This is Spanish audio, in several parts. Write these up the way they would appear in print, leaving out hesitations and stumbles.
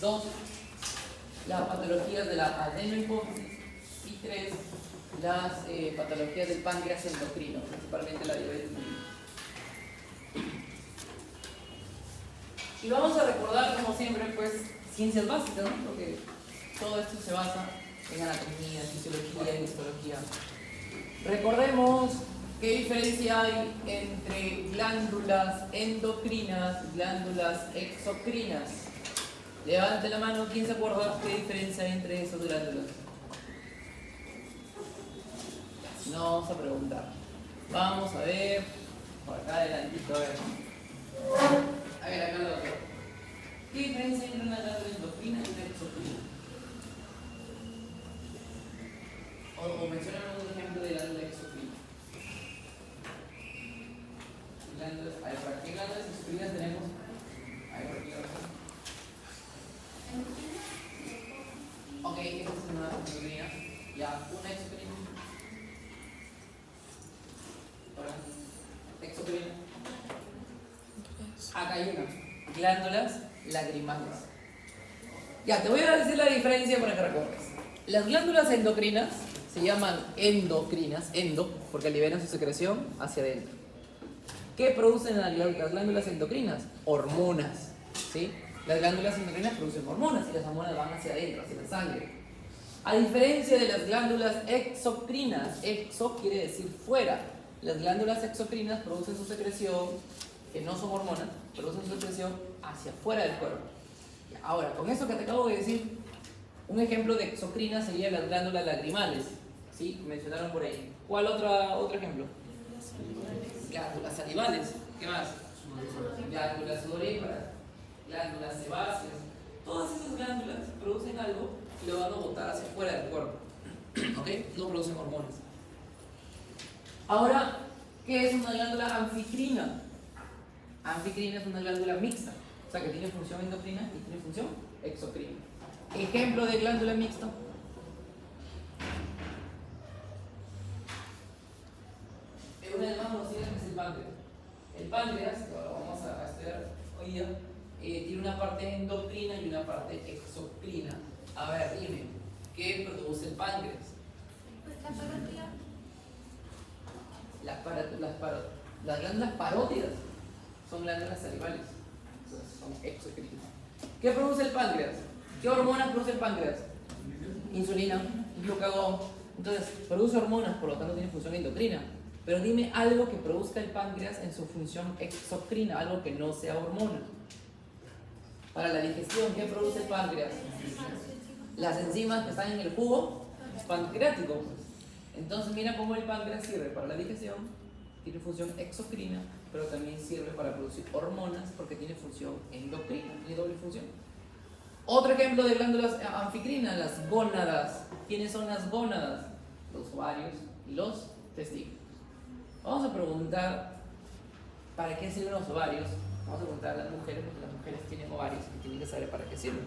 2, las patologías de la adenohipófisis. Y 3, las patologías del páncreas endocrino, principalmente la diabetes mellitus. Y vamos a recordar, como siempre, pues, ciencias básicas, ¿no? Porque todo esto se basa en anatomía, en fisiología, en histología. Recordemos qué diferencia hay entre glándulas endocrinas y glándulas exocrinas. Levante la mano, ¿quién se acuerda qué diferencia hay entre esas glándulas? No vamos a preguntar. Vamos a ver, por acá adelantito, a ver. A ver, acá lo otro. ¿Qué diferencia hay entre una glándula endocrina y una exocrina? O mencionan un ejemplo de glándula exocrina. Glándulas, a ver, ¿para qué glándulas exocrinas tenemos? A ver, ¿para qué glándulas? Ok, esta es una exocrina. Ya, una exocrina. Exocrina. Acá hay una. Glándulas lagrimales. Ya, te voy a decir la diferencia para que recuerdes. Las glándulas endocrinas se llaman endocrinas, porque liberan su secreción hacia adentro. ¿Qué producen las glándulas endocrinas? Hormonas, ¿sí? Las glándulas endocrinas producen hormonas y las hormonas van hacia adentro, hacia la sangre. A diferencia de las glándulas exocrinas, exo quiere decir fuera. Las glándulas exocrinas producen su secreción, que no son hormonas, producen su secreción hacia afuera del cuerpo. Ahora, con eso que te acabo de decir, un ejemplo de exocrina sería las glándulas lagrimales, ¿sí? Mencionaron por ahí. ¿Cuál otro ejemplo? Glándulas salivales. ¿Qué más? Glándulas sudoríparas, glándulas sebáceas. Todas esas glándulas producen algo y lo van a botar hacia afuera del cuerpo. ¿Ok? No producen hormonas. Ahora, ¿qué es una glándula anficrina? Anficrina es una glándula mixta, o sea que tiene función endocrina y tiene función exocrina. Ejemplo de glándula mixta. Una de las más conocidas es el páncreas. El páncreas, que ahora vamos a estudiar hoy día, tiene una parte endocrina y una parte exocrina. A ver, dime, ¿qué produce el páncreas? Las glándulas parótidas son glándulas salivales, son exocrinas. ¿Qué produce el páncreas? ¿Qué hormonas produce el páncreas? Insulina, glucagón. Entonces, produce hormonas, por lo tanto tiene función endocrina. Pero dime algo que produzca el páncreas en su función exocrina, algo que no sea hormona. Para la digestión, ¿qué produce el páncreas? Las enzimas que están en el jugo pancreático. Entonces, mira cómo el páncreas sirve para la digestión, tiene función exocrina, pero también sirve para producir hormonas porque tiene función endocrina, tiene doble función. Otro ejemplo de glándulas anficrinas, las gónadas. ¿Quiénes son las gónadas? Los ovarios y los testículos. Vamos a preguntar, ¿para qué sirven los ovarios? Vamos a preguntar a las mujeres, porque las mujeres tienen ovarios y tienen que saber para qué sirven.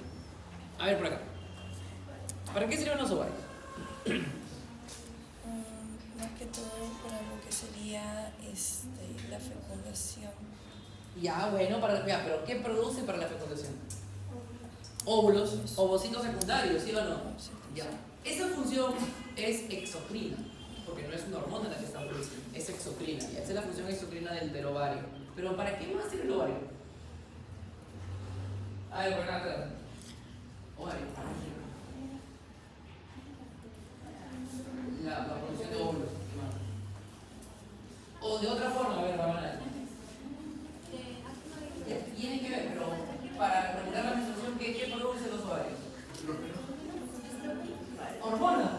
A ver, por acá. ¿Para qué sirven los ovarios? Más que todo para lo que sería la fecundación. Ya, bueno, pero ¿qué produce para la fecundación? Óvulos, ovocitos secundarios, ¿sí o no? Ya. Esa función es exocrina, porque no es una hormona la que está produciendo, es exocrina. Y esa es la función exocrina del ovario. Pero ¿para qué va a ser el ovario? A ver, por acá atrás. Ovario. La producción de óvulos. O de otra forma, a ver, Ramana. Tiene que ver, pero para regular la menstruación, ¿qué produce los ovarios? Hormonas.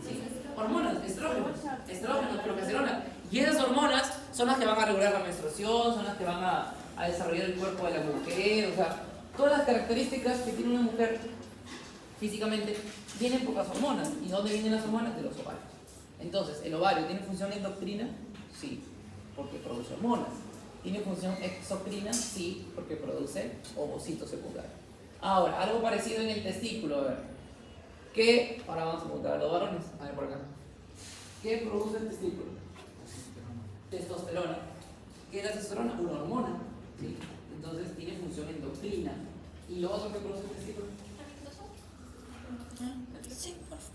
¿Sí? Hormonas, estrógenos, progesterona. Y esas hormonas son las que van a regular la menstruación, son las que van a desarrollar el cuerpo de la mujer, o sea, todas las características que tiene una mujer físicamente tienen pocas hormonas. ¿Y dónde vienen las hormonas? De los ovarios. Entonces, ¿el ovario tiene función endocrina? Sí, porque produce hormonas. ¿Tiene función exocrina? Sí, porque produce ovocitos secundarios. Ahora, algo parecido en el testículo, a ver. ¿Qué? Ahora vamos a preguntar a los varones. A ver por acá. ¿Qué produce el testículo? Testosterona. ¿Qué es la testosterona? Una hormona. ¿Sí? Entonces tiene función endocrina. ¿Y lo otro que produce el testículo? Sí, por favor.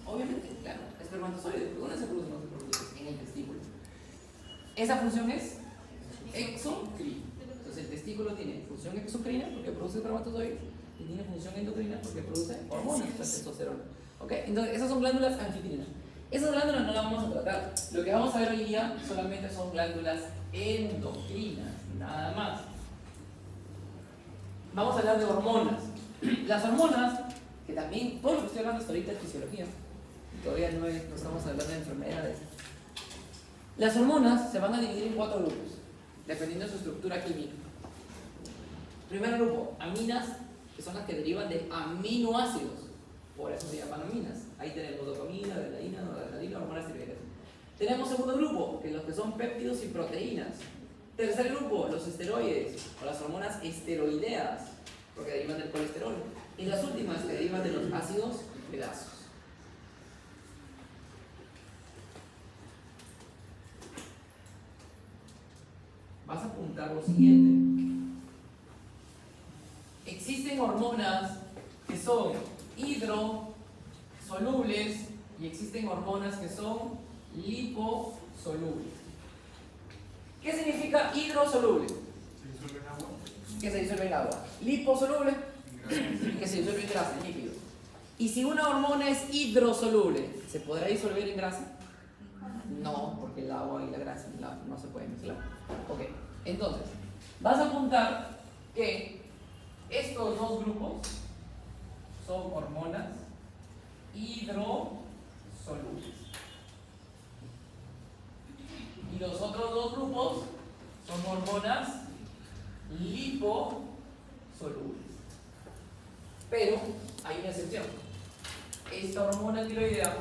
Obviamente, claro, espermatozoide. ¿Dónde se produce? No se produce en el testículo. Esa función es exocrina. Entonces el testículo tiene función exocrina porque produce espermatozoides y tiene función endocrina porque produce hormonas, la testosterona. ¿Ok? Entonces esas son glándulas anfitrinas. Esas glándulas no las vamos a tratar. Lo que vamos a ver hoy día solamente son glándulas endocrinas, nada más. Vamos a hablar de hormonas. Las hormonas, que también todo lo que estoy hablando hasta ahorita es fisiología, y todavía no estamos hablando de enfermedades. Las hormonas se van a dividir en 4 grupos, dependiendo de su estructura química. Primer grupo, aminas, que son las que derivan de aminoácidos, por eso se llaman aminas. Ahí tenemos dopamina, adrenalina, noradrenalina, hormonas tiroideas. Tenemos segundo grupo, que los que son péptidos y proteínas. Tercer grupo, los esteroides, o las hormonas esteroideas, porque derivan del colesterol. Y las últimas, que derivan de los ácidos grasos. Vas a apuntar lo siguiente. Existen hormonas que son hidrosolubles y existen hormonas que son liposolubles. ¿Qué significa hidrosoluble? ¿Se disuelve en agua? Que se disuelve en agua. Liposoluble, que se disuelve en grasa, en líquido. Y si una hormona es hidrosoluble, ¿se podrá disolver en grasa? No, porque el agua y la grasa no se pueden mezclar. Ok, entonces, vas a apuntar que estos dos grupos son hormonas hidrosolubles. Y los otros dos grupos son hormonas liposolubles. Pero hay una excepción. Esta hormona tiroidea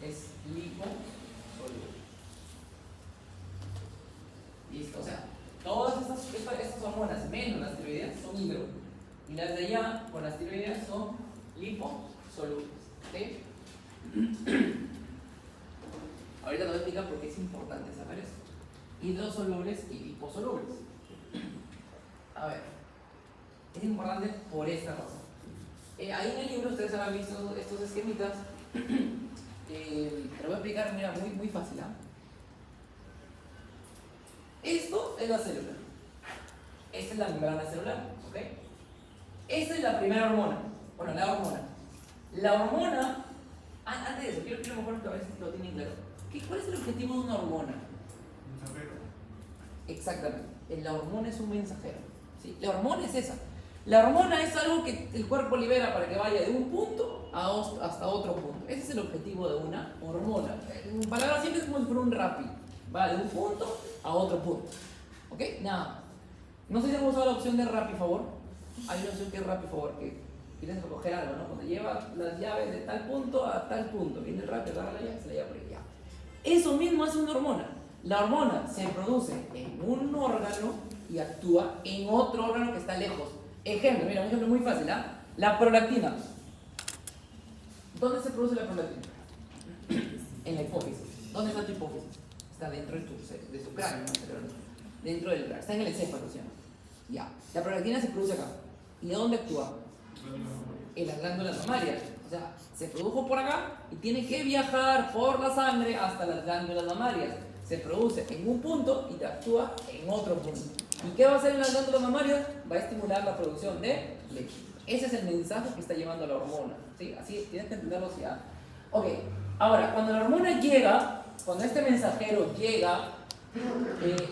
es liposoluble. Listo, o sea, todas estas hormonas menos las tiroideas son hidro. Y las de allá con las tiroideas son liposolubles. ¿Sí? Ahorita te voy a explicar por qué es importante saber eso. Hidrosolubles y liposolubles. A ver, es importante por esta razón. Ahí en el libro ustedes habrán visto estos esquemitas. Te lo voy a explicar, mira, muy fácil. Esto es la célula. Esta es la membrana celular. ¿Ok? Esta es la primera hormona. Bueno, la hormona. La hormona, antes de eso, quiero mejor que a veces lo tienen claro. ¿Cuál es el objetivo de una hormona? Mensajero. Exactamente. La hormona es un mensajero. ¿Sí? La hormona es esa. La hormona es algo que el cuerpo libera para que vaya de un punto hasta otro punto. Ese es el objetivo de una hormona. En palabras simples es como si fuera un rápido. Va de un punto a otro punto. ¿Ok? Nada. No sé si hemos usado la opción de RappiFavor. Hay una opción que es RappiFavor, que quieres recoger algo, ¿no? Cuando lleva las llaves de tal punto a tal punto. Viene el Rappi, agarra la llave, se la lleva por allá. Eso mismo hace una hormona. La hormona se produce en un órgano y actúa en otro órgano que está lejos. Ejemplo, mira, un ejemplo muy fácil, ¿ah? La prolactina. ¿Dónde se produce la prolactina? En la hipófisis. ¿Dónde está tu hipófisis? Está dentro de tu cráneo, ¿no? Dentro del cráneo. Está en el encéfalo, ¿sí? Ya. La prolactina se produce acá. ¿Y dónde actúa? En las glándulas mamarias. O sea, se produjo por acá y tiene que viajar por la sangre hasta las glándulas mamarias. Se produce en un punto y te actúa en otro punto. ¿Y qué va a hacer en las glándulas mamarias? Va a estimular la producción de leche. Ese es el mensaje que está llevando la hormona. ¿Sí? Así tienes que entenderlo ya. Ok, ahora, cuando la hormona llega, cuando este mensajero llega,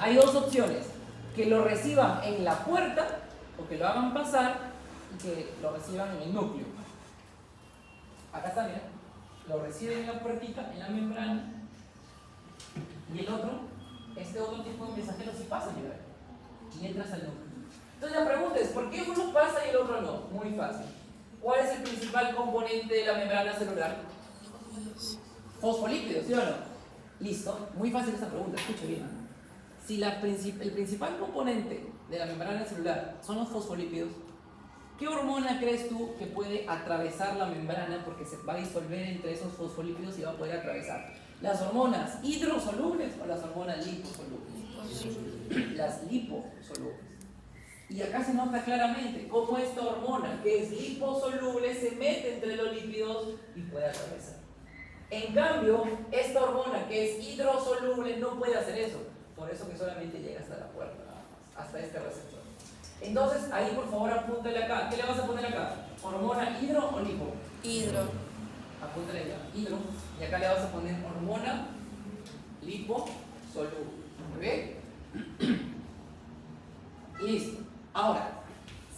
hay dos opciones. Que lo reciban en la puerta o que lo hagan pasar y que lo reciban en el núcleo. Acá está, mira. Lo reciben en la puertita, en la membrana. Y el otro, este otro tipo de mensajero sí pasa, mira. Y entras al núcleo. Entonces la pregunta es, ¿por qué uno pasa y el otro no? Muy fácil. ¿Cuál es el principal componente de la membrana celular? Fosfolípidos, ¿sí o no? Listo, muy fácil esa pregunta, escuche bien. Si el principal componente de la membrana celular son los fosfolípidos, ¿qué hormona crees tú que puede atravesar la membrana porque se va a disolver entre esos fosfolípidos y va a poder atravesar? ¿Las hormonas hidrosolubles o las hormonas liposolubles? Las liposolubles. Y acá se nota claramente cómo esta hormona, que es liposoluble, se mete entre los lípidos y puede atravesar. En cambio, esta hormona, que es hidrosoluble, no puede hacer eso. Por eso que solamente llega hasta la puerta, nada más, hasta este receptor. Entonces, ahí por favor apúntale acá. ¿Qué le vas a poner acá? ¿Hormona hidro o lipo? Hidro. Apúntale ya, hidro. Y acá le vas a poner hormona liposoluble. ¿Muy bien? Y listo. Ahora,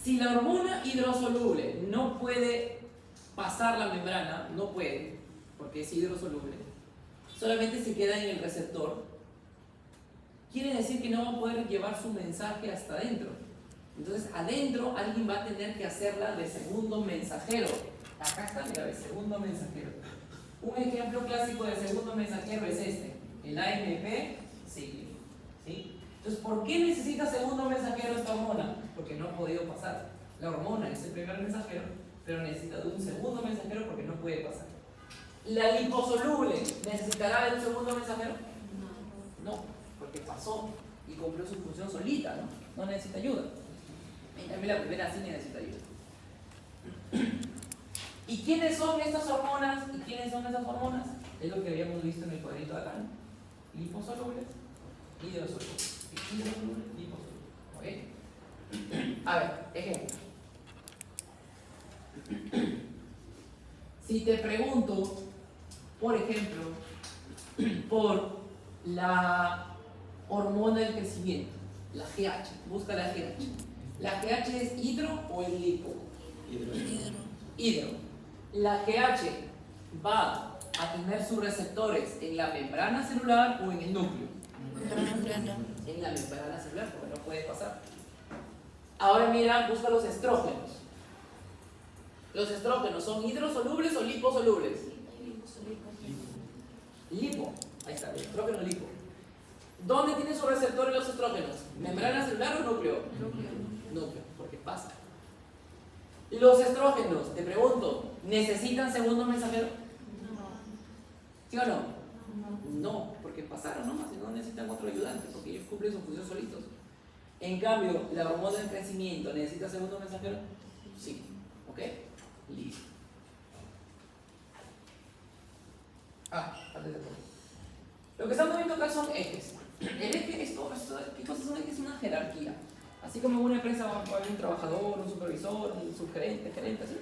si la hormona hidrosoluble no puede pasar la membrana, no puede, porque es hidrosoluble, solamente se queda en el receptor, quiere decir que no va a poder llevar su mensaje hasta adentro. Entonces, adentro alguien va a tener que hacerla de segundo mensajero. Acá está, mira, de segundo mensajero. Un ejemplo clásico de segundo mensajero es este, el AMP cíclico. ¿Sí? Entonces, ¿por qué necesita segundo mensajero esta hormona? Porque no ha podido pasar. La hormona es el primer mensajero, pero necesita de un segundo mensajero porque no puede pasar. ¿La liposoluble necesitará de un segundo mensajero? No, porque pasó y cumplió su función solita, ¿no? No necesita ayuda. En cambio, la primera sí necesita ayuda. ¿Y quiénes son estas hormonas? ¿Y quiénes son esas hormonas? Es lo que habíamos visto en el cuadrito de acá, ¿no? Liposolubles, hidrosolubles. Hidrosolubles, liposolubles. ¿Ok? A ver, ejemplo. Si te pregunto, por ejemplo, por la hormona del crecimiento, la GH, busca la GH. ¿La GH es hidro o es lipo? Hidro. La GH va a tener sus receptores en la membrana celular o en el núcleo. En la membrana celular, porque no puede pasar. Ahora mira, busca los estrógenos. ¿Los estrógenos son hidrosolubles o liposolubles? Lipo. Ahí está, el estrógeno lipo. ¿Dónde tienen sus receptores los estrógenos? ¿Membrana celular o núcleo? Núcleo, porque pasa. Los estrógenos, te pregunto, ¿necesitan segundo mensajero? ¿Sí o no? No, porque pasaron nomás y no necesitan otro ayudante, porque ellos cumplen su función solitos. En cambio, la hormona del crecimiento, ¿necesita segundo mensajero? Sí. ¿Ok? Listo. Antes de todo. Lo que estamos viendo acá son ejes. El eje es todo, ¿qué cosa es un eje? Es una jerarquía. Así como en una empresa va a haber un trabajador, un supervisor, un subgerente, gerente, ¿sí?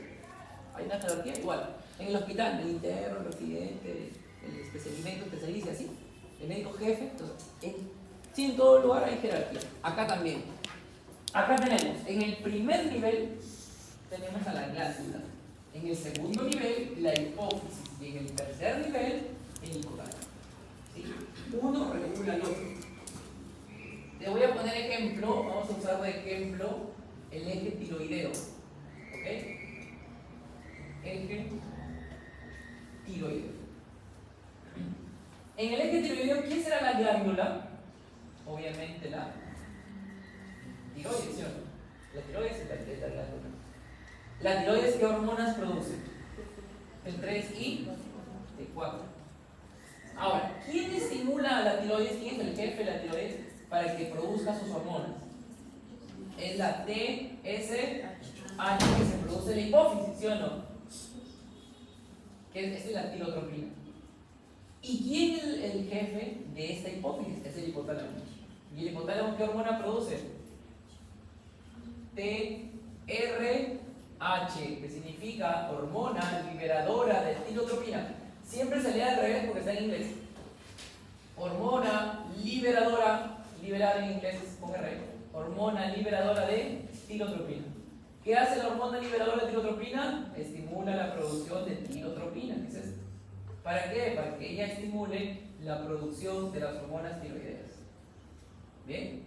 Hay una jerarquía igual. En el hospital, el interno, el residente, el especialista, así. El médico jefe. Entonces, en todo lugar hay jerarquía. Acá también. Acá tenemos, en el primer nivel, tenemos a la glándula. En el segundo nivel, la hipófisis. Y en el tercer nivel, el hipotálamo. ¿Sí? Uno regula al otro. Te voy a poner ejemplo, vamos a usar de ejemplo el eje tiroideo. ¿Ok? Eje tiroideo. En el eje tiroideo, ¿quién será la glándula? Obviamente la tiroides, ¿sí o no? La tiroides es la glándula. ¿La tiroides qué hormonas produce? El 3 y el 4. Ahora, ¿quién estimula a la tiroides? ¿Quién es el jefe de la tiroides para que produzca sus hormonas? Es la TSH que se produce en la hipófisis, ¿sí o no? Que es la tirotropina. ¿Y quién es el jefe de esta hipófisis? Es el hipotálamo. ¿Y el hipotálamo qué hormona produce? TRH, que significa hormona liberadora de tirotropina. Siempre se lee al revés porque está en inglés. Hormona liberadora, liberada en inglés es con R. Hormona liberadora de tirotropina. ¿Qué hace la hormona liberadora de tirotropina? Estimula la producción de tirotropina. ¿Qué es esto? ¿Para qué? Para que ella estimule la producción de las hormonas tiroideas. ¿Bien?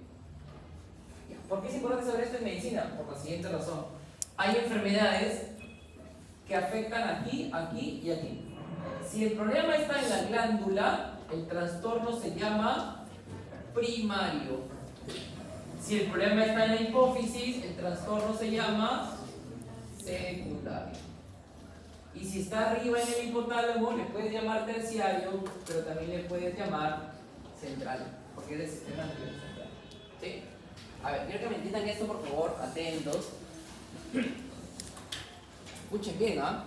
¿Por qué es importante saber esto en medicina? Por la siguiente razón. Hay enfermedades que afectan aquí, aquí y aquí. Si el problema está en la glándula, el trastorno se llama primario. Si el problema está en la hipófisis, el trastorno se llama secundario. Y si está arriba en el hipotálamo, le puedes llamar terciario, pero también le puedes llamar central, porque es del sistema nervioso central. ¿Sí? A ver, quiero que me entiendan esto, por favor, atentos. Escuchen bien, ¿ah?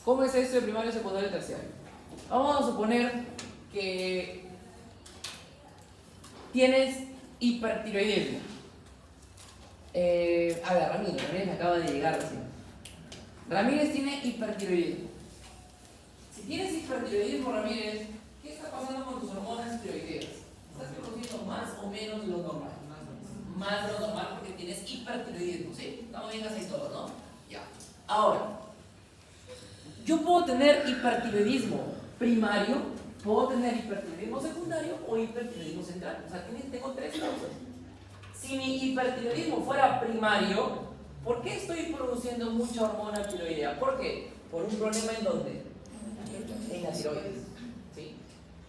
¿Cómo es esto de primario, secundario y terciario? Vamos a suponer que tienes hipertiroidismo. A ver, Ramírez me acaba de llegar recién. Ramírez tiene hipertiroidismo. Si tienes hipertiroidismo, Ramírez, ¿qué está pasando con tus hormonas tiroideas? ¿Estás produciendo más o menos de lo normal? Más de lo normal porque tienes hipertiroidismo, ¿sí? Estamos bien así todos, ¿no? Ya. Ahora, yo puedo tener hipertiroidismo primario, puedo tener hipertiroidismo secundario o hipertiroidismo central. O sea, tengo tres causas. Si mi hipertiroidismo fuera primario, ¿por qué estoy produciendo mucha hormona tiroidea? ¿Por qué? Por un problema en dónde? En la tiroides. ¿Sí?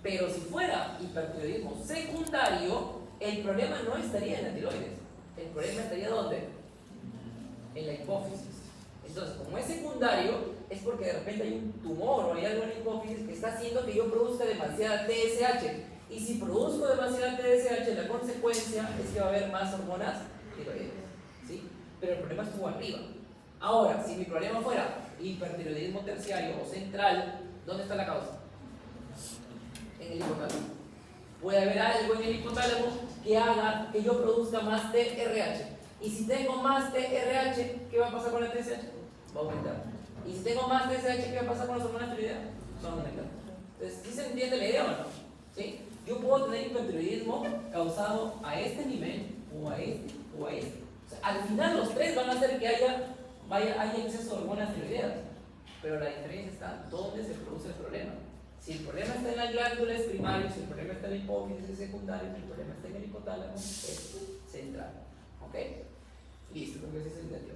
Pero si fuera hipertiroidismo secundario, el problema no estaría en la tiroides. El problema estaría ¿dónde? En la hipófisis. Entonces, como es secundario, es porque de repente hay un tumor o hay algo en la hipófisis que está haciendo que yo produzca demasiada TSH. Y si produzco demasiada TSH, la consecuencia es que va a haber más hormonas tiroideas. ¿Sí? Pero el problema estuvo arriba. Ahora, si mi problema fuera hipertiroidismo terciario o central, ¿dónde está la causa? En el hipotálamo. Puede haber algo en el hipotálamo que haga que yo produzca más TRH. Y si tengo más TRH, ¿qué va a pasar con la TSH? Va a aumentar. Y si tengo más TSH, ¿qué va a pasar con las hormonas tiroideas? Va a aumentar. Entonces, ¿sí se entiende la idea o no? ¿Sí? Yo puedo tener hipertiroidismo causado a este nivel o a este o a este. O sea, al final los tres van a hacer que haya exceso de hormonas tiroideas. Pero la diferencia está dónde se produce el problema. Si el problema está en la glándula es primario, si el problema está en la hipófisis es secundario, si el problema está en el hipotálamo es central. ¿Ok? Listo, creo que así se entendió.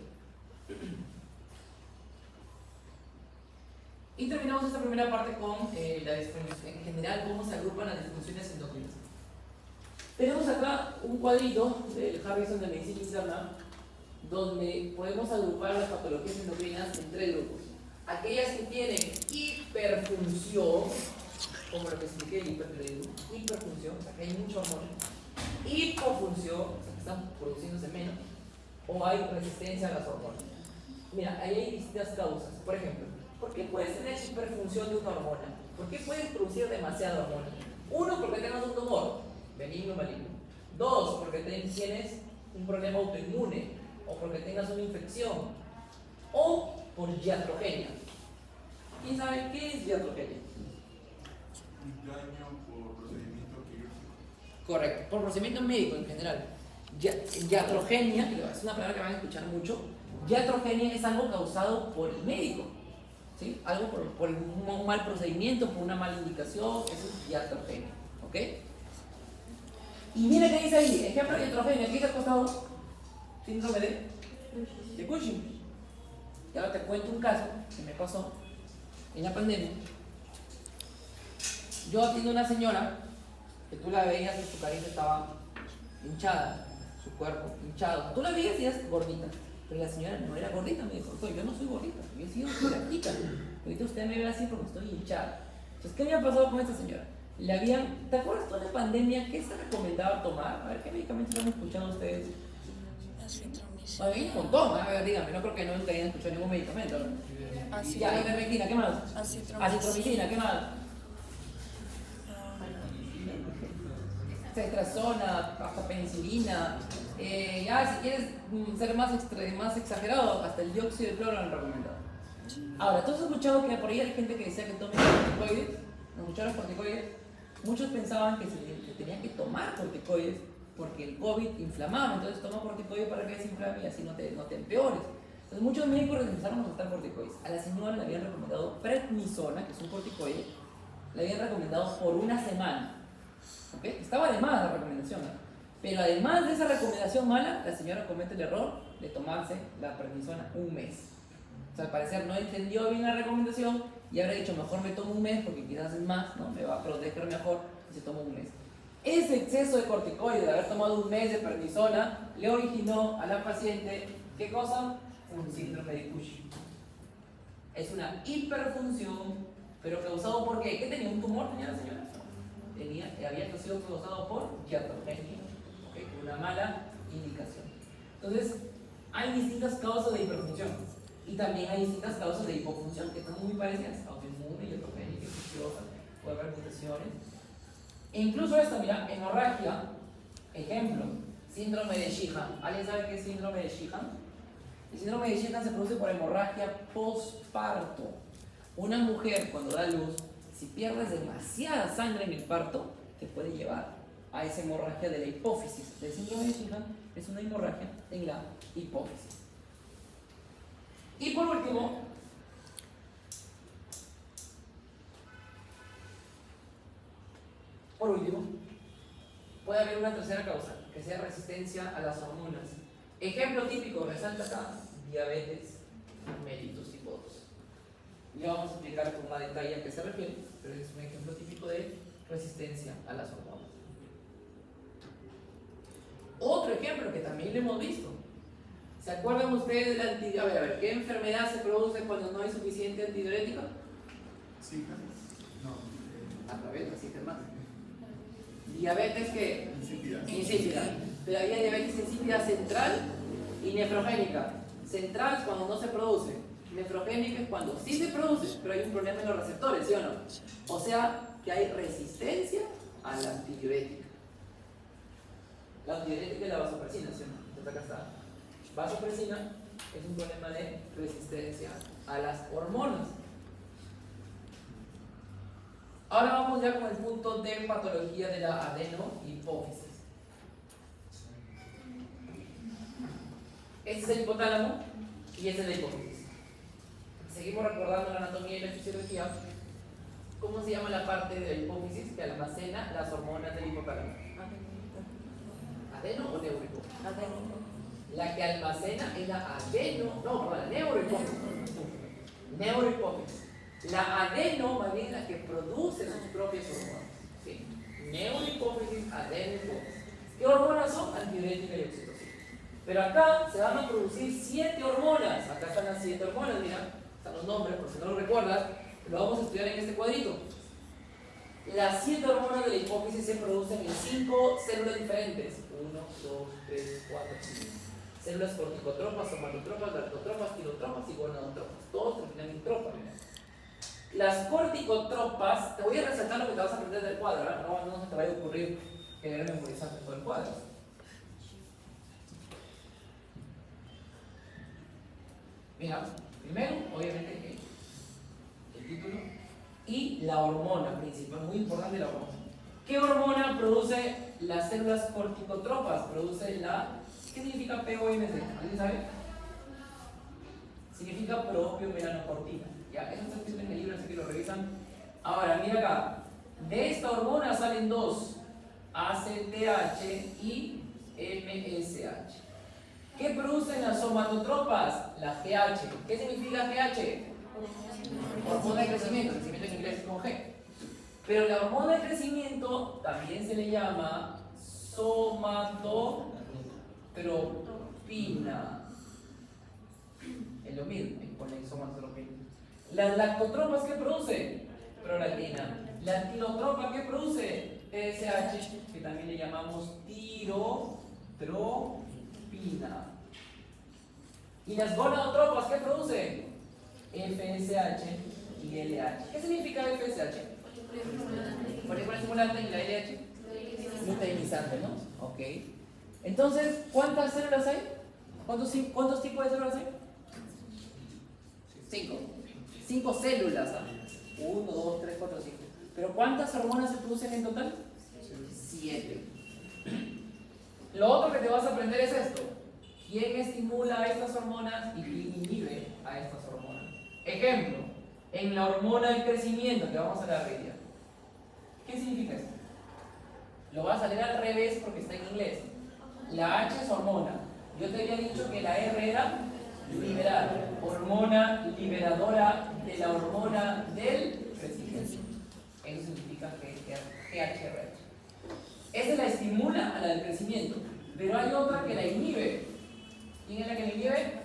Y terminamos esta primera parte con la disfunción, en general, cómo se agrupan las disfunciones endocrinas. Tenemos acá un cuadrito del Harrison de Medicina Interna, donde podemos agrupar las patologías endocrinas en tres grupos. Aquellas que tienen hiperfunción, como lo que expliqué el hipertiroidismo, hiperfunción, o sea que hay mucha hormona, hipofunción, o sea que están produciéndose menos, o hay resistencia a las hormonas. Mira, ahí hay distintas causas. Por ejemplo, ¿por qué puedes tener hiperfunción de una hormona? ¿Por qué puedes producir demasiada hormona? Uno, porque tengas un tumor, benigno o maligno. Dos, porque tienes un problema autoinmune, o porque tengas una infección, o por iatrogenia. ¿Quién sabe qué es iatrogenia? Un daño por procedimiento quirúrgico. Correcto, por procedimiento médico en general. Iatrogenia, es una palabra que van a escuchar mucho. Iatrogenia es algo causado por el médico, ¿sí? Algo por un mal procedimiento, por una mala indicación, eso es iatrogenia, ¿ok? Y mira qué dice ahí, ejemplo de iatrogenia, ¿qué dice al costado? Síndrome de Cushing. Y ahora te cuento un caso que me pasó en la pandemia. Yo atiendo a una señora que tú la veías y su carita estaba hinchada, su cuerpo hinchado. Tú la veías y eras gordita, pero la señora no era gordita, me dijo, yo no soy gordita, yo he sido flaquita. Ahorita usted me ve así porque estoy hinchada. Entonces, ¿qué había pasado con esta señora? ¿Te acuerdas toda la pandemia? ¿Qué se recomendaba tomar? A ver, ¿qué medicamentos han escuchado ustedes? Acitromicina. Hay un montón, a ver, dígame, no creo que nunca hayan escuchado ningún medicamento, ¿no? Ya, ivermectina, ¿qué más? Acitromicina, ¿qué más? Cetrazona, hasta penicilina. Ya, si quieres ser más exagerado, hasta el dióxido de cloro lo han recomendado. Ahora, ¿tú has escuchado que por ahí hay gente que decía que tome corticoides? ¿No escucharon los corticoides? Muchos pensaban que tenían que tomar corticoides porque el COVID inflamaba, entonces toma corticoides para que desinflame y así no te empeores. Entonces muchos médicos empezaron a recetar corticoides. A la señora le habían recomendado prednisona, que es un corticoide, le habían recomendado por una semana. ¿Okay? Estaba de más la recomendación, ¿eh? Pero además de esa recomendación mala, la señora comete el error de tomarse la prednisona un mes. O sea, al parecer no entendió bien la recomendación y habrá dicho, mejor me tomo un mes porque quizás es más, ¿no? Me va a proteger mejor y se toma un mes. Ese exceso de corticoide, de haber tomado un mes de prednisona, le originó a la paciente, ¿qué cosa? Un síndrome de Cushing. Es una hiperfunción, pero causado por ¿qué? ¿Qué tenía? ¿Un tumor tenía la señora? Había sido causado por iatrogenia, ¿okay? Una mala indicación. Entonces, hay distintas causas de hiperfunción y también hay distintas causas de hipofunción que están muy parecidas: autoinmune, iatrogénica, infecciosa, puede haber mutaciones. E incluso esta, mira, hemorragia, ejemplo, síndrome de Sheehan. ¿Alguien sabe qué es síndrome de Sheehan? El síndrome de Sheehan se produce por hemorragia postparto. Una mujer cuando da luz, si pierdes demasiada sangre en el parto, te puede llevar a esa hemorragia de la hipófisis. El síndrome de Sheehan es una hemorragia en la hipófisis. Y por último, puede haber una tercera causa, que sea resistencia a las hormonas. Ejemplo típico, resalta acá, diabetes mellitus tipo 2. Ya vamos a explicar con más detalle a qué se refiere, pero es un ejemplo típico de resistencia a las hormonas. Otro ejemplo que también lo hemos visto. ¿Se acuerdan ustedes del antidiurético? A ver, ¿qué enfermedad se produce cuando no hay suficiente antidiurético? Sí, no. A través de existen más. Diabetes que Insípida. insípida. Pero había diabetes insípida central y nefrogénica. Central es cuando no se produce. Nefrogénica es cuando sí se produce, pero hay un problema en los receptores, ¿sí o no? O sea, que hay resistencia a la antidiurética. La antidiurética es la vasopresina, ¿sí o no? Entonces acá está. Vasopresina es un problema de resistencia a las hormonas. Ahora vamos ya con el punto de patología de la adenohipófisis. Este es el hipotálamo y este es la hipófisis. Seguimos recordando la anatomía y la fisiología. ¿Cómo se llama la parte de la hipófisis que almacena las hormonas del hipotálamo? ¿Adeno o neurohipófisis? La que almacena es la la neurohipófisis. Neurohipófisis. La adeno, más bien, la que produce sus propias hormonas. ¿Sí? Neurohipófisis, adenohipófisis. ¿Qué hormonas son? Antidiurética y oxitocina. Pero acá se van a producir 7 hormonas. Acá están las 7 hormonas, mira. Están los nombres, por si no lo recuerdas. Lo vamos a estudiar en este cuadrito. Las 7 hormonas de la hipófisis se producen en 5 células diferentes. 1, 2, 3, 4, 5. Células corticotropas, somatotropas, galactotropas, tirotropas y gonadotropas. Todos terminan en tropa. Las corticotropas, te voy a resaltar lo que te vas a aprender del cuadro, ¿verdad? No se te vaya a ocurrir querer memorizar todo el cuadro. Mira, primero, obviamente, el título y la hormona principal, muy importante la hormona. ¿Qué hormona produce las células corticotropas? Produce la... ¿Qué significa POMC? ¿Alguien sabe? Significa propiomelaanocortina. Ya, eso está escrito en el libro, así que lo revisan. Ahora, mira acá. De esta hormona salen dos: ACTH y MSH. ¿Qué producen las somatotropas? La GH. ¿Qué significa GH? Hormona de crecimiento. Crecimiento en inglés es con G. Pero la hormona de crecimiento también se le llama somatotropina. Es lo mismo, con la somatotropina. Las lactotropas, ¿qué produce? Prolactina. La tirotropa, ¿qué produce? TSH, que también le llamamos tirotropina. ¿Y las gonadotropas, qué produce? FSH y LH. ¿Qué significa FSH? Folículo estimulante. ¿Y la LH? Luteinizante, ¿no? Ok. Entonces, ¿cuántas células hay? ¿Cuántos tipos de células hay? 5 células. 1, 2, 3, 4, 5. ¿Pero cuántas hormonas se producen en total? 7. Lo otro que te vas a aprender es esto: ¿quién estimula a estas hormonas y quién inhibe a estas hormonas? Ejemplo, en la hormona del crecimiento, que vamos a leer hoy día. ¿Qué significa esto? Lo vas a leer al revés porque está en inglés. La H es hormona. Yo te había dicho que la R era liberar. Hormona liberadora de la hormona del crecimiento. Eso significa GHRH. Esa la estimula a la del crecimiento. Pero hay otra que la inhibe. ¿Quién es la que la inhibe?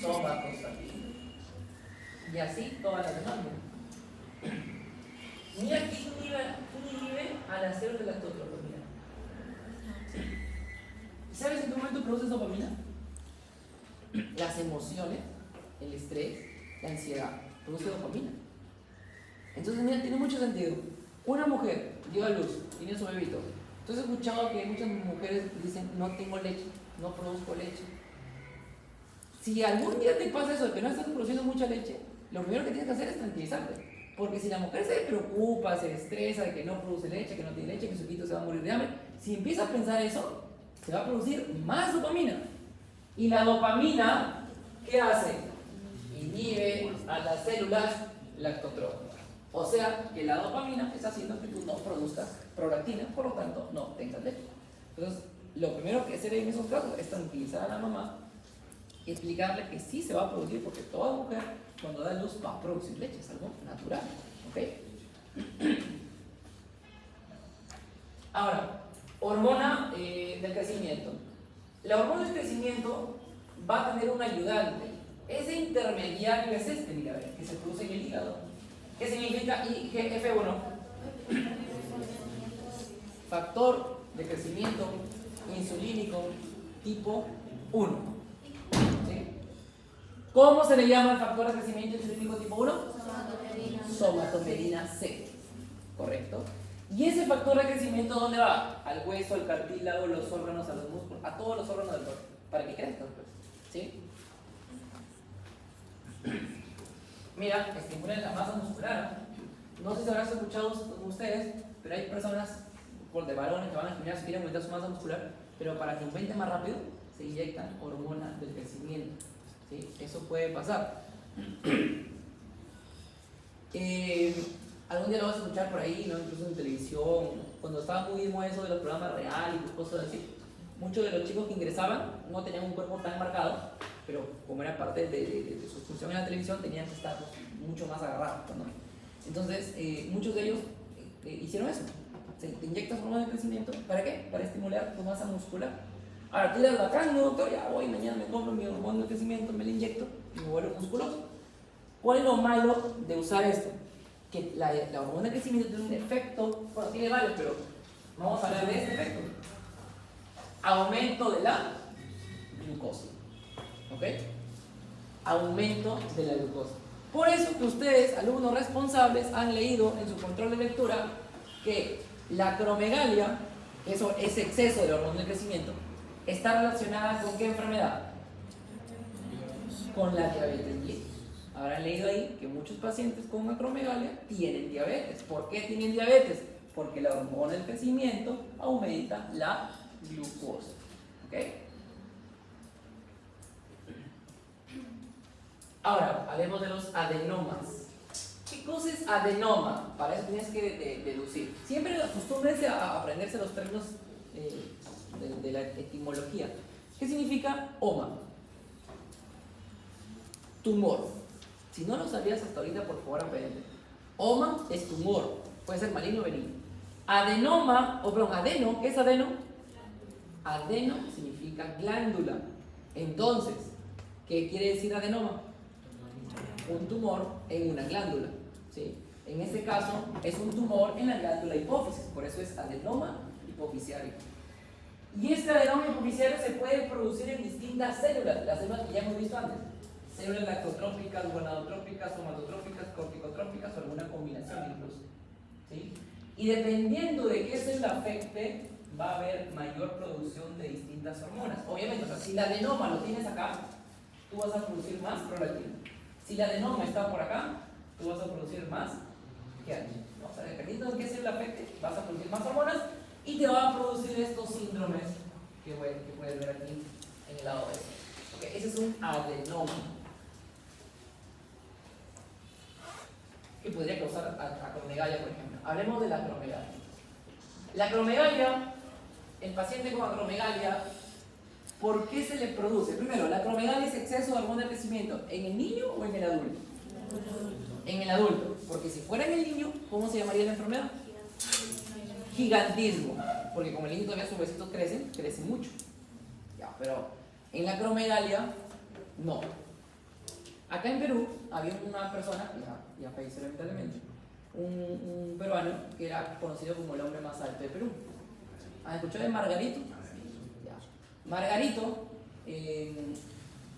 Somatostatina. Y así todas las demás. Mira quién inhibe a las células de lactotropas. Mira. ¿Sabes en qué momento produces dopamina? Las emociones, el estrés, la ansiedad, produce dopamina. Entonces, mira, tiene mucho sentido. Una mujer dio a luz, tiene su bebito. Entonces he escuchado que muchas mujeres dicen, no tengo leche, no produzco leche. Si algún día te pasa eso de que no estás produciendo mucha leche, lo primero que tienes que hacer es tranquilizarte. Porque si la mujer se preocupa, se estresa de que no produce leche, que no tiene leche, que su hijito se va a morir de hambre, si empieza a pensar eso, se va a producir más dopamina. Y la dopamina, ¿qué hace? Inhibe a las células lactotróficas. O sea, que la dopamina está haciendo que tú no produzcas prolactina, por lo tanto, no tengas leche. Entonces, lo primero que hacer en esos casos es tranquilizar a la mamá y explicarle que sí se va a producir, porque toda mujer, cuando da luz, va a producir leche, es algo natural. ¿Ok? Ahora, hormona del crecimiento. La hormona del crecimiento va a tener un ayudante. Ese intermediario es este, mira, que se produce en el hígado. ¿Qué significa IGF-1? Factor de crecimiento insulínico tipo 1. ¿Sí? ¿Cómo se le llama el factor de crecimiento insulínico tipo 1? Somatoferina C. ¿Correcto? ¿Y ese factor de crecimiento dónde va? Al hueso, al cartílago, los órganos, a los músculos, a todos los órganos del cuerpo, para que crezcan, pues. ¿Sí? Mira, estimulan la masa muscular. No sé si habrás escuchado ustedes, pero hay personas, de varones que van a gimnasio y quieren aumentar su masa muscular, pero para que aumente más rápido, se inyectan hormonas del crecimiento. ¿Sí? Eso puede pasar. Algún día lo vas a escuchar por ahí, ¿no? Incluso en televisión, cuando estaba muy bien eso de los programas reales y cosas así. Muchos de los chicos que ingresaban no tenían un cuerpo tan marcado, pero como era parte de su función en la televisión, tenían que estar mucho más agarrados, ¿no? Entonces, muchos de ellos hicieron eso. Te inyectas hormonas de crecimiento, ¿para qué? Para estimular tu masa muscular. Ahora, tú dirás, bacán, no, doctor, ya voy, mañana me compro mi hormona de crecimiento, me la inyecto y me vuelvo musculoso. ¿Cuál es lo malo de usar esto? Que la hormona de crecimiento tiene un efecto, bueno, tiene varios, pero vamos a hablar de este efecto. Aumento de la glucosa. ¿Ok? Aumento de la glucosa. Por eso que ustedes, alumnos responsables, han leído en su control de lectura que la acromegalia, eso es exceso de la hormona de crecimiento, está relacionada con qué enfermedad? Con la diabetes mellitus. Habrán leído ahí que muchos pacientes con acromegalia tienen diabetes. ¿Por qué tienen diabetes? Porque la hormona del crecimiento aumenta la glucosa. ¿Ok? Ahora, hablemos de los adenomas. ¿Qué cosa es adenoma? Para eso tienes que deducir. Siempre acostúmbrense a aprenderse los términos de la etimología. ¿Qué significa oma? Tumor. Si no lo sabías hasta ahorita, por favor aprende. Oma es tumor, puede ser maligno o benigno. Adenoma, adeno, ¿qué es adeno? Adeno significa glándula. Entonces, ¿qué quiere decir adenoma? Un tumor en una glándula. ¿Sí? En este caso, es un tumor en la glándula hipófisis, por eso es adenoma hipofisiario. Y este adenoma hipofisiario se puede producir en distintas células, las células que ya hemos visto antes. Células lactotróficas, gonadotróficas, somatotróficas, corticotróficas o alguna combinación incluso. ¿Sí? Y dependiendo de qué célula afecte, va a haber mayor producción de distintas hormonas. Obviamente, o sea, si la adenoma lo tienes acá, tú vas a producir más prolactina. Si la adenoma está por acá, tú vas a producir más que aquí. O sea, dependiendo de qué célula afecte, vas a producir más hormonas y te va a producir estos síndromes que puedes ver aquí en el lado derecho. Okay, ese es un adenoma que podría causar acromegalia, por ejemplo. Hablemos de la acromegalia. La acromegalia, el paciente con acromegalia, ¿por qué se le produce? Primero, la acromegalia es exceso de hormona de crecimiento, ¿en el niño o en el adulto? En el adulto, porque si fuera en el niño, ¿cómo se llamaría la enfermedad? Gigantismo, porque como el niño todavía sus huesitos crecen mucho. Ya, pero en la acromegalia, no. Acá en Perú había una persona, ya falleció lamentablemente, un peruano que era conocido como el hombre más alto de Perú. ¿Han escuchado de Margarito? Ya. Margarito,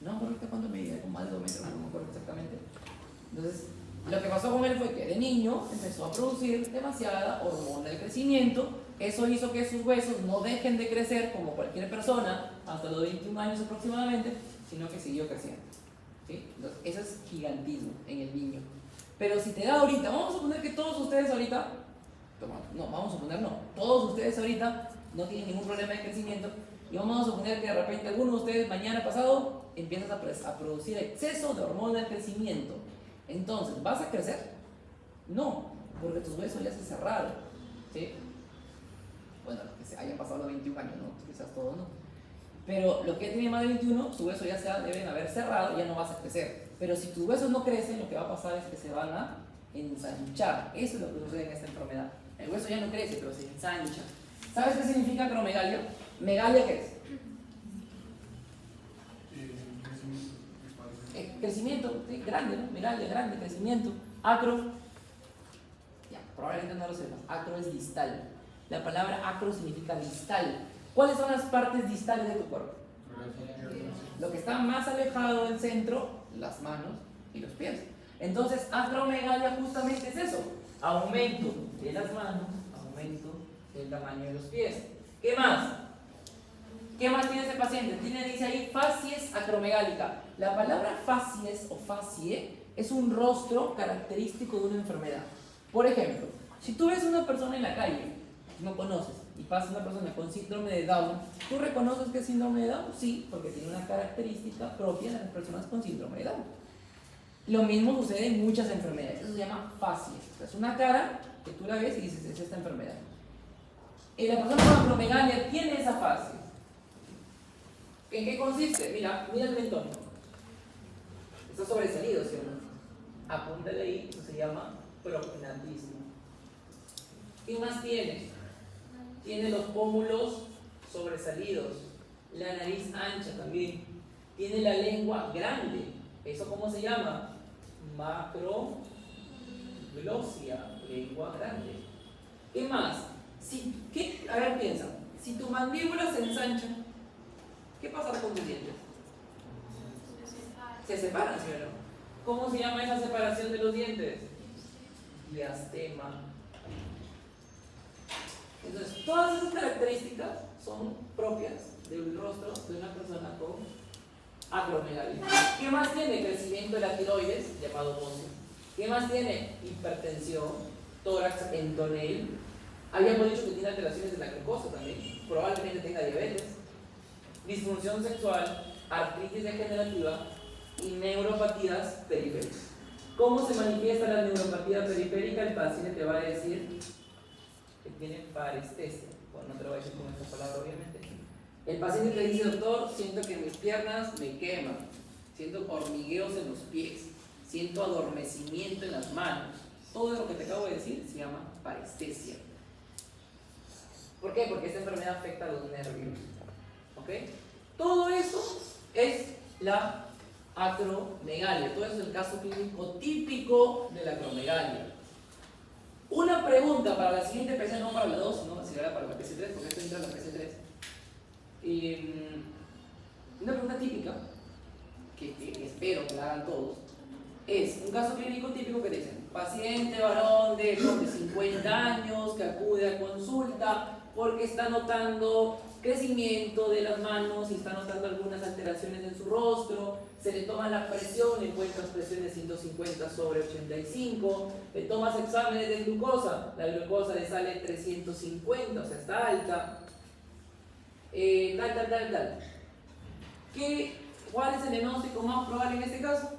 no me acuerdo cuánto medía, con más de 2 metros, no me acuerdo exactamente. Entonces, lo que pasó con él fue que de niño empezó a producir demasiada hormona del crecimiento. Eso hizo que sus huesos no dejen de crecer como cualquier persona hasta los 21 años aproximadamente, sino que siguió creciendo. ¿Sí? Entonces, eso es gigantismo en el niño. Pero si te da ahorita, vamos a suponer que todos ustedes ahorita, todos ustedes ahorita no tienen ningún problema de crecimiento, y vamos a suponer que de repente alguno de ustedes mañana pasado empiezas a producir exceso de hormona del crecimiento. Entonces, ¿vas a crecer? No, porque tus huesos ya se cerraron. ¿Sí? Bueno, que se hayan pasado los 21 años, ¿no? Quizás todos no. Pero lo que tiene más de 21, sus huesos ya deben haber cerrado y ya no vas a crecer. Pero si tus huesos no crecen, lo que va a pasar es que se van a ensanchar. Eso es lo que sucede en esta enfermedad. El hueso ya no crece, pero se ensancha. ¿Sabes qué significa acromegalia? ¿Megalia qué es? Crecimiento, sí, grande, ¿no? Megalia, grande, crecimiento. Acro, ya, probablemente no lo sepas. Acro es distal. La palabra acro significa distal. ¿Cuáles son las partes distales de tu cuerpo? Lo que está más alejado del centro, las manos y los pies. Entonces, acromegalia justamente es eso. Aumento de las manos, aumento del tamaño de los pies. ¿Qué más? ¿Qué más tiene ese paciente? Dice ahí facies acromegálica. La palabra facies o facie es un rostro característico de una enfermedad. Por ejemplo, si tú ves a una persona en la calle, no conoces, y pasa una persona con síndrome de Down, ¿tú reconoces que es síndrome de Down? Sí, porque tiene una característica propia de las personas con síndrome de Down. Lo mismo sucede en muchas enfermedades. Eso se llama facies. Es una cara que tú la ves y dices, es esta enfermedad. Y la persona con acromegalia tiene esa facie. ¿En qué consiste? Mira el mentón. Está sobresalido, ¿sí o no? Apúntale ahí, eso se llama prognatismo. ¿Qué más tiene? Tiene los pómulos sobresalidos, la nariz ancha también, tiene la lengua grande. ¿Eso cómo se llama? Macroglosia, lengua grande. ¿Qué más? A ver, piensa, si tu mandíbula se ensancha, ¿qué pasará con tus dientes? Se separan, ¿sí o no? ¿Cómo se llama esa separación de los dientes? Diastema. Entonces, todas esas características son propias del rostro de una persona con acromegalia. ¿Qué más tiene? Crecimiento de la tiroides, llamado óseo. ¿Qué más tiene? Hipertensión, tórax entonel. Habíamos dicho que tiene alteraciones de la glucosa también. Probablemente tenga diabetes. Disfunción sexual, artritis degenerativa y neuropatías periféricas. ¿Cómo se manifiesta la neuropatía periférica? El paciente te va a decir que tiene parestesia. Bueno, no te lo voy a decir con esta palabra, obviamente. El paciente te dice, doctor, siento que mis piernas me queman, siento hormigueos en los pies, siento adormecimiento en las manos. Todo lo que te acabo de decir se llama parestesia. ¿Por qué? Porque esta enfermedad afecta a los nervios. ¿Ok? Todo eso es la acromegalia. Todo eso es el caso clínico típico de la acromegalia. Una pregunta para la siguiente PC, no para la 2, sino será para la PC3, porque esto entra en la PC3. Una pregunta típica, que espero que la hagan todos, es un caso clínico típico que dicen: paciente varón de 50 años que acude a consulta porque está notando crecimiento de las manos y está notando algunas alteraciones en su rostro, se le toma la presión, encuentras presión de 150/85, le tomas exámenes de glucosa, la glucosa le sale 350, o sea, está alta, tal. ¿Cuál es el diagnóstico más probable en este caso?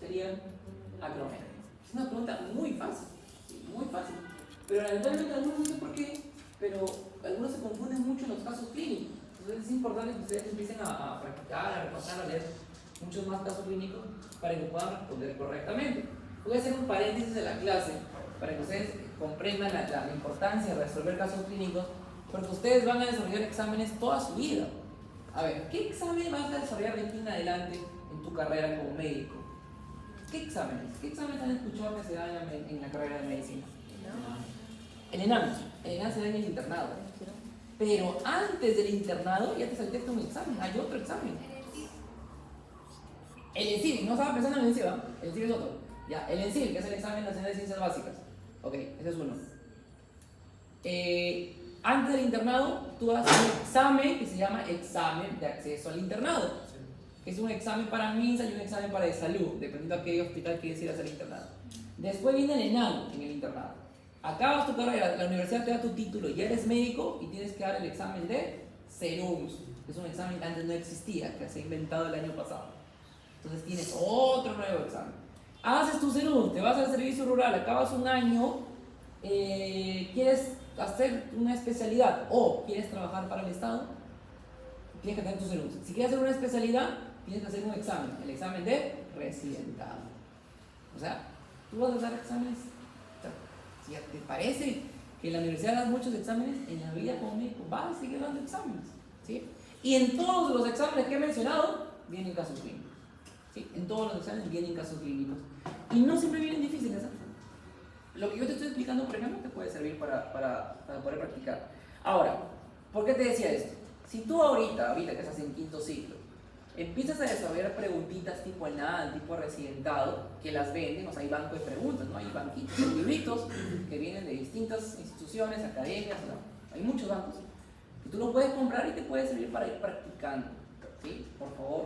Sería acromegalia. Es una pregunta muy fácil, pero lamentablemente algunos no sé por qué, pero algunos se confunden mucho en los casos clínicos. Entonces es importante que ustedes empiecen a practicar, a repasar, a leer muchos más casos clínicos para que puedan responder correctamente. Voy a hacer un paréntesis de la clase para que ustedes comprendan la importancia de resolver casos clínicos, porque ustedes van a desarrollar exámenes toda su vida. A ver, ¿qué examen vas a desarrollar de aquí en adelante en tu carrera como médico? ¿Qué exámenes? ¿Qué exámenes han escuchado que se dan en la carrera de medicina? El ENAM. El ENAM se da en el internado. Pero antes del internado ya te saltaste un examen, hay otro examen. El ENSIL, no estaba pensando en el ENSIL, ¿eh? El ENSIL es otro. Ya, el ENSIL, que es el Examen Nacional de Ciencias Básicas. Ok, ese es uno. Antes del internado, tú haces un examen que se llama examen de acceso al internado. Que es un examen para MINSA y un examen para de salud, dependiendo a qué hospital quieres ir a hacer el internado. Después viene el ENAU en el internado. Acabas tu carrera, la universidad te da tu título, ya eres médico y tienes que dar el examen de SERUMS, que es un examen que antes no existía, que se ha inventado el año pasado. Entonces tienes otro nuevo examen. Haces tu SERUMS, te vas al servicio rural, acabas un año, quieres hacer una especialidad o quieres trabajar para el Estado, tienes que hacer tu SERUMS. Si quieres hacer una especialidad, tienes que hacer un examen, el examen de residentado. O sea, tú vas a dar exámenes. Si te parece que en la universidad das muchos exámenes, en la vida como médico vas a seguir dando exámenes, ¿sí? Y en todos los exámenes que he mencionado vienen casos clínicos, ¿sí? En todos los exámenes vienen casos clínicos y no siempre vienen difíciles, ¿eh? Lo que yo te estoy explicando, por ejemplo, te puede servir para poder practicar. Ahora, ¿por qué te decía esto? Si tú ahorita que estás en quinto ciclo, empiezas a desarrollar preguntitas tipo ENAD, tipo residentado, que las venden, o sea, hay banco de preguntas, ¿no? Hay banquitos, hay libritos que vienen de distintas instituciones, academias, ¿no? Hay muchos bancos que tú lo puedes comprar y te puede servir para ir practicando, ¿sí? Por favor,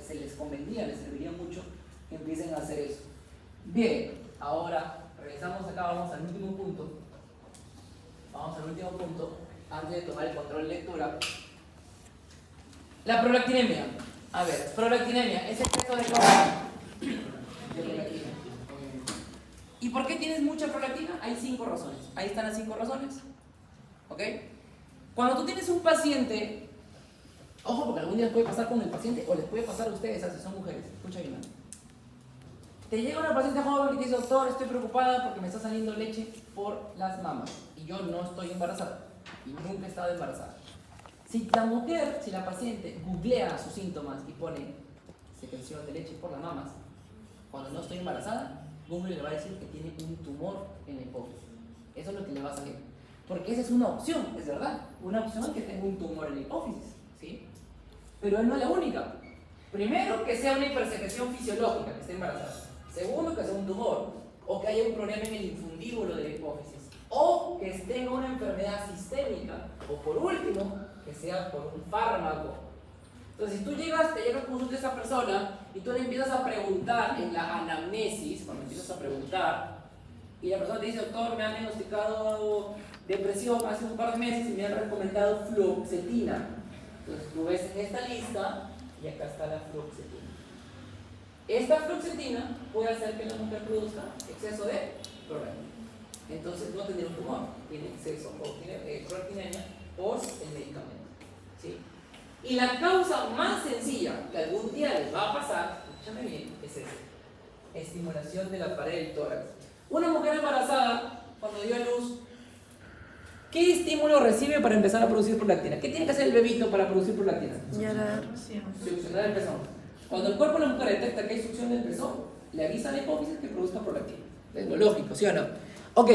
se les convendría, les serviría mucho que empiecen a hacer eso. Bien, ahora regresamos acá, vamos al último punto. Antes de tomar el control de lectura. La prolactinemia. A ver, prolactinemia es exceso de prolactina. ¿Y por qué tienes mucha prolactina? Hay 5 razones. Ahí están las 5 razones. ¿Ok? Cuando tú tienes un paciente, ojo, porque algún día les puede pasar con el paciente o les puede pasar a ustedes, si son mujeres. Escucha bien. Te llega una paciente joven y te dice: doctor, estoy preocupada porque me está saliendo leche por las mamas y yo no estoy embarazada y nunca he estado embarazada. Si la paciente googlea sus síntomas y pone secreción de leche por las mamas, cuando no estoy embarazada, Google le va a decir que tiene un tumor en la hipófisis. Eso es lo que le va a salir. Porque esa es una opción, es verdad. Una opción es que tenga un tumor en la hipófisis, ¿sí? Pero no es la única. Primero, que sea una hipersecreción fisiológica, que esté embarazada. Segundo, que sea un tumor, o que haya un problema en el infundíbulo de la hipófisis, o que tenga una enfermedad sistémica, o por último, que sea por un fármaco. Entonces, si tú te llegas a consulta a esa persona y tú le empiezas a preguntar en la anamnesis, cuando empiezas a preguntar, y la persona te dice: doctor, me han diagnosticado depresión hace un par de meses y me han recomendado fluoxetina. Entonces, tú ves en esta lista y acá está la fluoxetina. Esta fluoxetina puede hacer que la mujer produzca exceso de prolactina. Entonces no tendría un tumor, tiene exceso o tiene prolactinemia por el medicamento, ¿sí? Y la causa más sencilla que algún día les va a pasar, escúchame bien, es esta: estimulación de la pared del tórax. Una mujer embarazada, cuando dio a luz, ¿qué estímulo recibe para empezar a producir prolactina? ¿Qué tiene que hacer el bebito para producir prolactina? Succionar el pezón. Cuando el cuerpo de la mujer detecta que hay succión del pezón, le avisa a la hipófisis que produzca prolactina. Es lo lógico, ¿sí o no? Ok,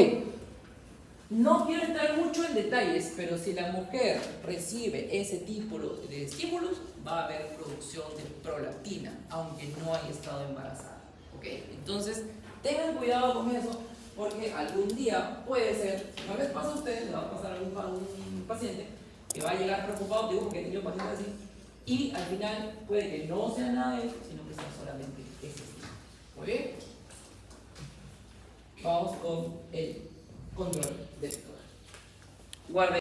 no quiero entrar mucho en detalles, pero si la mujer recibe ese tipo de estímulos, va a haber producción de prolactina, aunque no haya estado embarazada. Ok, entonces tengan cuidado con eso, porque algún día puede ser, una vez pasa a ustedes, le va a pasar a un paciente que va a llegar preocupado, digo, porque he tenido pacientes así, y al final puede que no sea nada de eso, sino que sea solamente ese estímulo. Muy bien. Vamos con el control de lectura. Guarden.